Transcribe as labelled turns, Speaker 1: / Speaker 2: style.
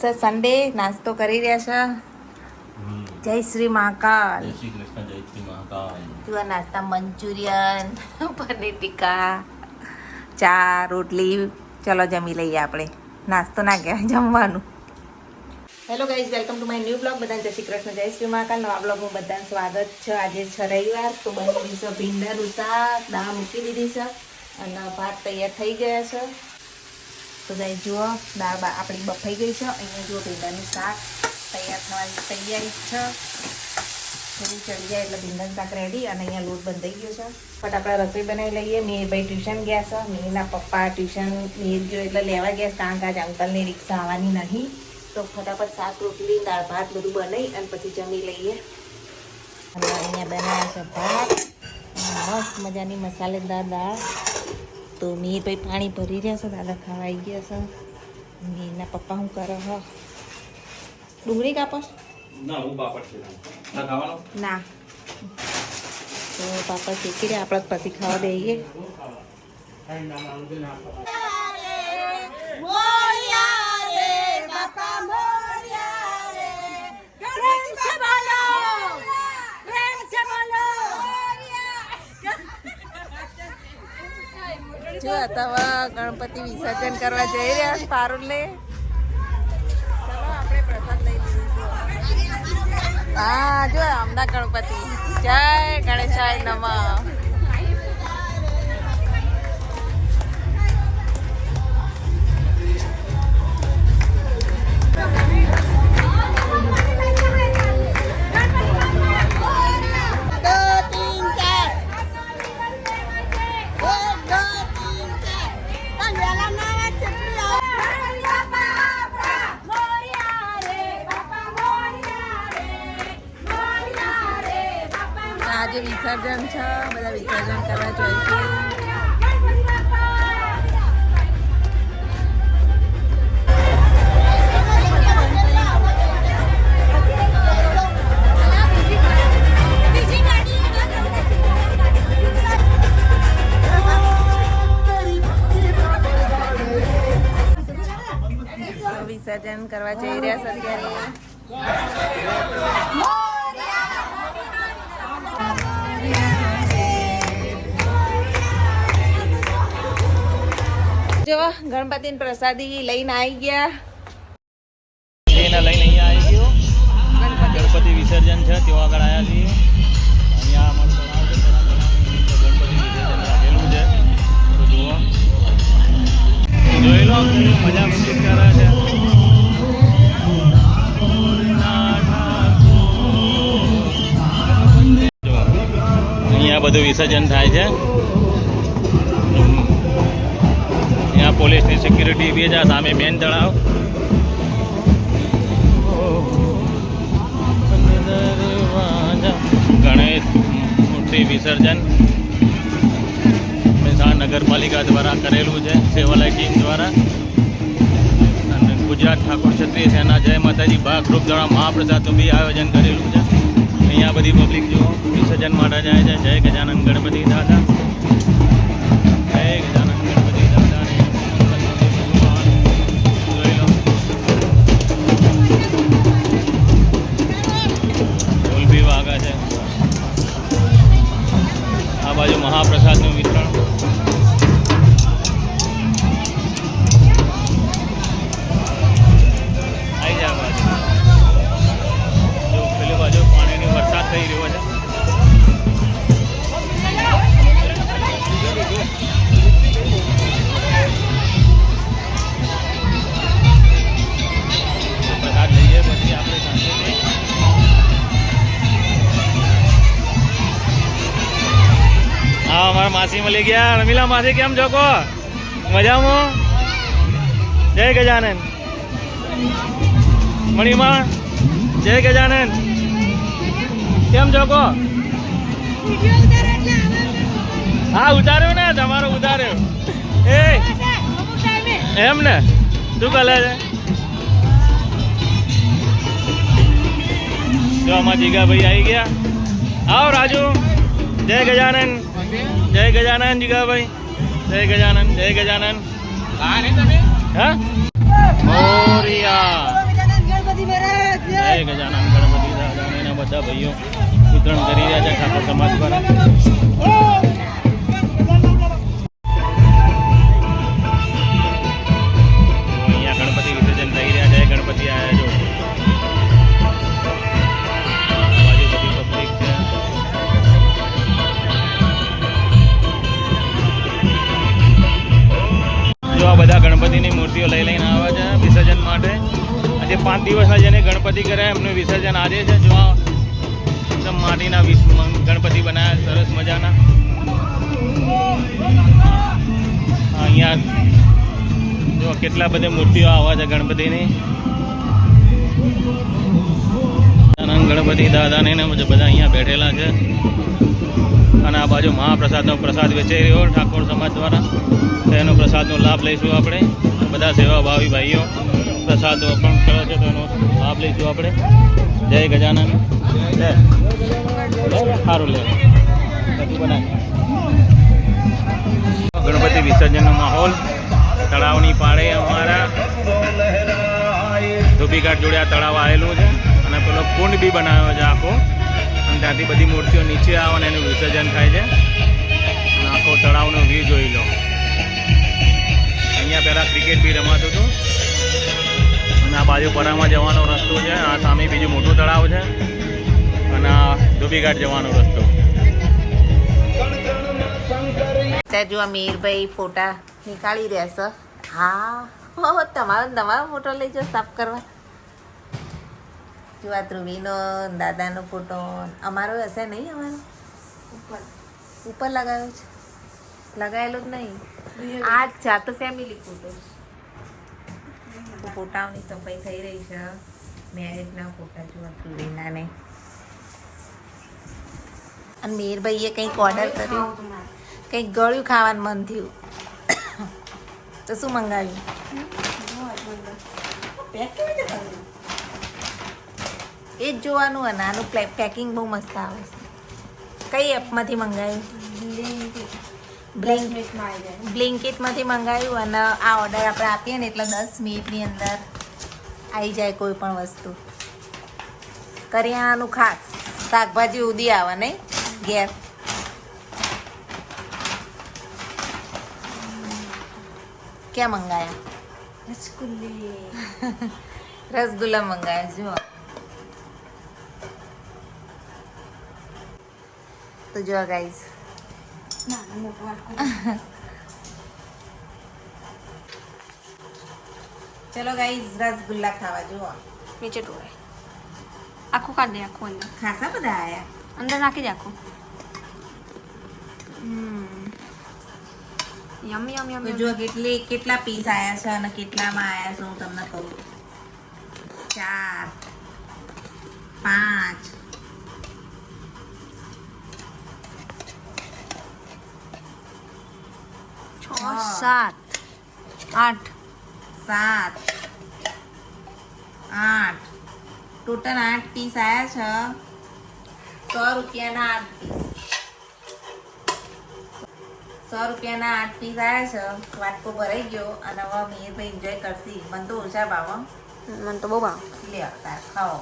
Speaker 1: Sunday નાસ્તો કરી રહ્યા છે. જય શ્રી મહાકાલ.
Speaker 2: જય શ્રી કૃષ્ણ, જય શ્રી મહાકાલ.
Speaker 1: જો નાસ્તા મંચુરિયન, પનીર ટીકા, ચા, રોટલી. ચલો જમી લઈએ આપણે. નાસ્તો ના કહેવાય, જમવાનું. Hello guys, welcome to my new blog. બધાને જય શ્રી કૃષ્ણ, જય શ્રી મહાકાલ. નવા બ્લોગમાં બધાને સ્વાગત છે. આજે છે રવિવાર, તો બની દીધી છે ભીંડાનું શાક, દાળ મૂકી દીધી છે અને ભાત તૈયાર થઈ ગયા છે. તો ગાઈઝ જુઓ, દાળ આપણી બફાઈ ગઈ છે. અહીંયા જુઓ ભીંડાનું શાક તૈયાર થવાની તૈયારી છે. થોડું ચડી જાય એટલે ભીંડાનું શાક રેડી. અને અહીંયા લોટ બંધાઈ ગયો છે. ફટ આપણે રસોઈ બનાવી લઈએ. મિહિરભાઈ ટ્યુશન ગયા છે. મિહિરના પપ્પા ટ્યુશન મિહિર ગયો એટલે લેવા ગયા. કારણ કે આજે અંકલની રિક્ષા આવવાની નહીં. તો ફટાફટ શાક રોટલી દાળ ભાત બધું બનાવી અને પછી જમી લઈએ. અને અહીંયા બનાવ્યા છે ભાત, મસ્ત મજાની મસાલેદાર દાળ. તો મિહિરભાઈ પાણી ભરી રહ્યા છે. દાદા ખાવા આવી ગયા છે. મિહિરના પપ્પા શું કરે છે? ડુંગળી કાપો?
Speaker 2: ના, હું પાપડ છે. ના ખાવાનો?
Speaker 1: ના. તો પાપડ શેકી રહ્યા, આપણે પછી ખાવા દઈએ. જો તમે ગણપતિ વિસર્જન કરવા જઈ રહ્યા છો પારુલને. ચલો આપણે પ્રસાદ લઈ લીધું. હા જો આમના ગણપતિ. જય ગણેશાય નમઃ. આજે વિસર્જન છે, બધા વિસર્જન કરવા જોઈએ છે. વિસર્જન કરવા જઈ રહ્યા છે અત્યારે. જો ગણપતિની પ્રસાદી લઈને આવી ગયા.
Speaker 2: લઈને અહીંયા આવી ગયો. ગણપતિ વિસર્જન છે, તેઓ આગળ આવ્યા છીએ. અહીંયા અમારું તળાવ છે, ગણપતિ વિસર્જન રાખેલું છે. તો જુઓ, જોઈ લો મજા મસ્તી કરે છે. અહીંયા બધું વિસર્જન થાય છે. અહીંયા પોલીસની સિક્યુરિટી બી છે. સામે મેન તળાવ. ગણેશ મૂર્તિ વિસર્જન મહેસાણા નગરપાલિકા દ્વારા કરેલું છે, સેવાલય ટીમ દ્વારા. અને ગુજરાત ઠાકોર ક્ષત્રિય સેના જય માતાજી ભાગરૂપ દ્વારા મહાપ્રસાદનું બી આયોજન કરેલું છે. અહીંયા બધી પબ્લિક જુઓ વિસર્જન માટે જાય છે. જય ગજાનંદ ગણપતિ દાદા, જય ગજાનંદ ગણપતિ દાદા. જોઈ લો, ઢોલ બી વાગે છે. આ બાજુ મહાપ્રસાદનું વિતરણ. આવી જાય બાજુ જો પેલી બાજુ પાણીની વરસાદ થઈ રહ્યો છે. પ્રસાદ લઈએ પછી આપણે શાંતિથી. હા, અમારા માસી મળી ગયા. રમીલા માસી, કેમ છો? કો મજામાં? જય ગજાનંદ. મણીમાં જય ગજાનંદ, કેમ છો? કો હા, ઉતાર્યો ને તમારો, ઉતાર્યો. એ એમ ને, શું કરે છે? જો આમાં જીગાભાઈ આવી ગયા. આવો રાજુ. જય ગજાનંદ, જય ગજાનંદ જીગાભાઈ. જય ગજાનંદ, જય ગજાનંદ. હા મોરિયા. જય ગજાનન ગણપતિ દાદા અને એના બધા ભાઈઓ વિતરણ કરી રહ્યા છે ઠાકોર સમાજ દ્વારા. અહીંયા ગણપતિ વિસર્જન થઈ રહ્યા છે. ગણપતિ આવ્યા જો બાજુ બધી પબ્લિક છે. જો આ બધા ગણપતિની મૂર્તિઓ લઈ લઈને આવે છે વિસર્જન માટે. આજે 5 દિવસના જેને ગણપતિ કર્યા એમનું વિસર્જન આજે છે. જો આ એકદમ માટીના ગણપતિ બનાવ્યા સરસ મજાના. અહીંયા જો કેટલા બધી મૂર્તિઓ આવે છે ગણપતિની. ગણપતિ દાદાને બધા અહીંયા બેઠેલા છે. અને આ બાજુ મહાપ્રસાદનો પ્રસાદ વેચાઈ રહ્યો ઠાકોર સમાજ દ્વારા. તો એનો પ્રસાદનો લાભ લઈશું આપણે. બધા સેવાભાવી ભાઈઓ પ્રસાદ અર્પણ કરે છે તો એનો લાભ લઈશું આપણે. જય ગજાનન. સારું લે બધું બનાવી. ગણપતિ વિસર્જનનો માહોલ તળાવની પાળે અમારા ધોબીઘાટ જોડે આ તળાવ આવેલું છે. અને પેલો કુંડ બી બનાવ્યો છે આખો. અને ત્યાંથી બધી મૂર્તિઓ નીચે આવે અને એનું વિસર્જન થાય છે. અને આખો તળાવનો વ્યૂ જોઈ લો. અહીંયા પહેલાં ક્રિકેટ બી રમાતું હતું. અને આ બાજુ પરામાં જવાનો રસ્તો છે. આ સામે બીજું મોટું તળાવ છે. અને આ ધોબીઘાટ જવાનો રસ્તો.
Speaker 1: ત્યાં જો આ મીરભાઈ ફોટા નીકાળી રહ્યા છે. હા તમારો ફોટો લઈ જાઓ સાફ કરવા. જો આ ધ્રુવીનો દાદાનો ફોટો અમારો હશે નહીં. અમારો ઉપર લગાવ્યો છે. લગાવેલો જ નહીં. આ ચા તો ફેમિલી ફોટો. ફોટાઓની સફાઈ થઈ રહી છે. મેરેજના ફોટા જો ધ્રુવીના ને. અને મીરભાઈએ કંઈક ઓર્ડર કર્યો. કંઈક ગળ્યું ખાવાનું મન થયું તો શું મંગાવ્યું? એ જ જોવાનું. અને આનું પેકિંગ બહુ મસ્ત આવે છે. કઈ એપમાંથી મંગાવ્યું? બ્લિંકિટમાંથી મંગાવ્યું. અને આ ઓર્ડર આપણે આપીએ ને એટલે 10 મિનિટની અંદર આવી જાય કોઈ પણ વસ્તુ. કરિયાણાનું ખાસ શાકભાજી ઉદી આવે નહીં ઘેર. ક્યાં મંગાયા? રસગુલ્લા મંગાયા. જો તો જો ગાઈસ ચલો ગાઈસ રસગુલ્લા ખાવા. જુઓ
Speaker 3: નીચે ટોળે આખું કાઢ દે. આખું અંદર
Speaker 1: ખાસા બધા આયા.
Speaker 3: અંદર નાખી દે આખું. યમ યમ યમ.
Speaker 1: તો જો કેટલા પીસ આયા છે અને કેટલામાં આયા છે હું તમને કહું. 4 5
Speaker 3: 6 7 8
Speaker 1: 7 8 ટોટલ 8 પીસ આયા છે. 100 રૂપિયાના 8 પીસ. 100 રૂપિયાના 8 પીસ આયા છે. વાટકો ભરાઈ ગયો. અને હવે મીરભાઈ એન્જોય કરશી. મને તો ઓછા ભાવ.
Speaker 3: મને તો બહુ ભાવ.
Speaker 1: લે તાર ખાઓ.